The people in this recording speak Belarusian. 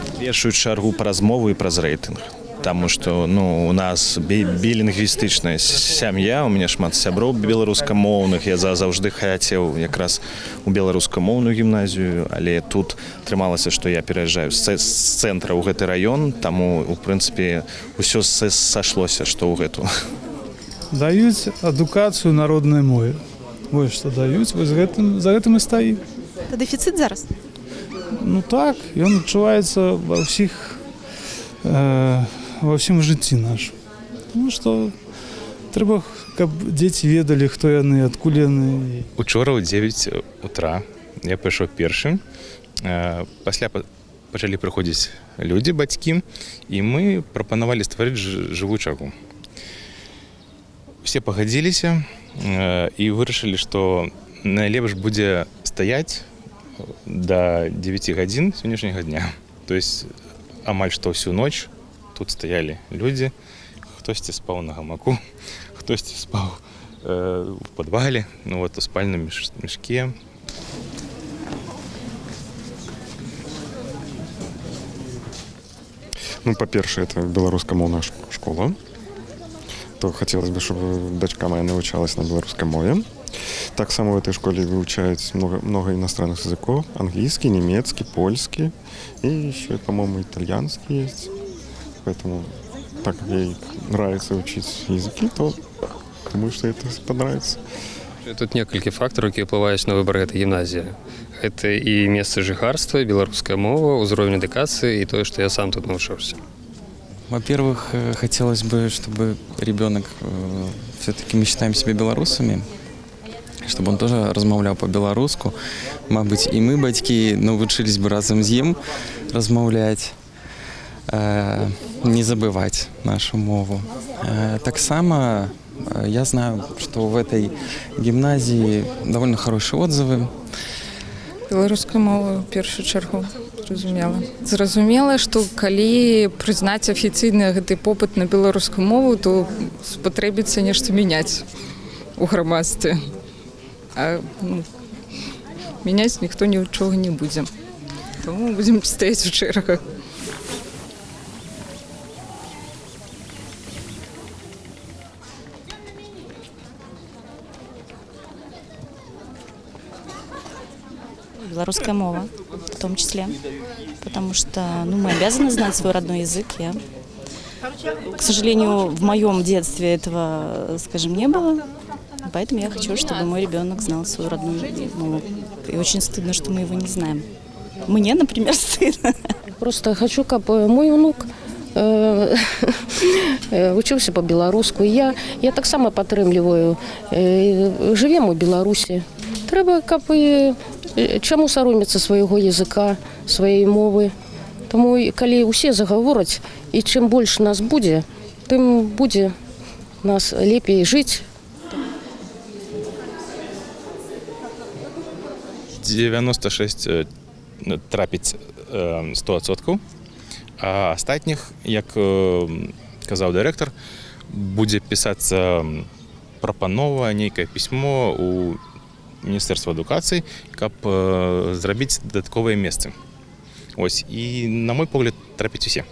В першую чаргу праз мову і праз рэйтынг. Таму што у нас білінгвістычная сям'я, у мяне шмат сяброў беларускамоўных, я заўжды хацеў якраз у беларускамоўную гімназію, але тут атрымалася, што я пераязджаю з цэнтра ў гэты раён, таму у прынцыпе ўсё сашлося, што ў гэту. Даюць адукацыю народнай мове. Вось што даюць, вось за гэтым і стаім. Та дэфіцыт зараз? Так, ён адчуваецца ва ўсім жыцці нашым. Тому што трэба, каб дзеці ведалі, хто яны, адкуль яны. Учора ў 9 утра я пайшоў першым. Пасля пачалі прыходзіць людзі, бацькі, і мы прапанавалі стварыць жывую чаргу. Усе пагадзіліся і вырашылі, што найлепш будзе стаяць да 9 гадзін сённяшняга дня. То есть амаль што ўсю ноч тут стаялі людзі, хтосьці спаў на гамаку, хтосьці спаў у падвале, у спальным мяшке. Па-першае, это беларускамоўная школа. То хотелось бы, чтобы дочка моя навучалась на белорусской мове. Так само в этой школе выучают много иностранных языков. Английский, немецкий, польский. И еще, по-моему, итальянский есть. Поэтому, так как ей нравится учить языки, то думаю, что это понравится. Тут некалькі фактараў, якія ўплываюць на выбар гэтай гімназіі. Гэта і месца жыхарства, беларуская мова, узровень адукацыі і тое, што я сам тут навучыўся. Во-первых, хотелось бы, чтобы ребенок, все-таки мы считаем себя белорусами, чтобы он тоже размаўляў по-беларуску. Мабыць, і мы, бацькі, навучылись бы разам з ім размаўляць, не забывать нашу мову. Так само я знаю, что в этой гимназии довольно хорошие отзывы. Беларуская мова, в першую чаргу, зразумела. Зразумела, што калі прызнаць афіцыйна гэты попыт на беларускую мову, то спатрэбіцца нешта мяняць у грамадстве. А мяняць ніхто нічога не будзе. Таму будзем стаяць у чэргах. Белорусская мова в том числе, потому что мы обязаны знать свой родной язык. К сожалению, в моем детстве этого, скажем, не было, поэтому я хочу, чтобы мой ребенок знал свою родную мову. И очень стыдно, что мы его не знаем. Мне, например, стыдно. Просто хочу, чтобы мой внук учился по-беларуску. Я так само падтрымліваю. Живем у Беларусі. Трэба, каб чаму саромецца свайго языка, сваёй мовы. Таму, калі ўсе загавораць, і чым больш нас будзе, тым будзе нас лепей жыць. 96 трапіць 100%, а астатніх, як казаў дырэктар, будзе пісацца прапанова, нейкае пісьмо у Міністэрства адукацыі, каб зрабіць дадатковыя месцы. І, на мой погляд, трапіць усе.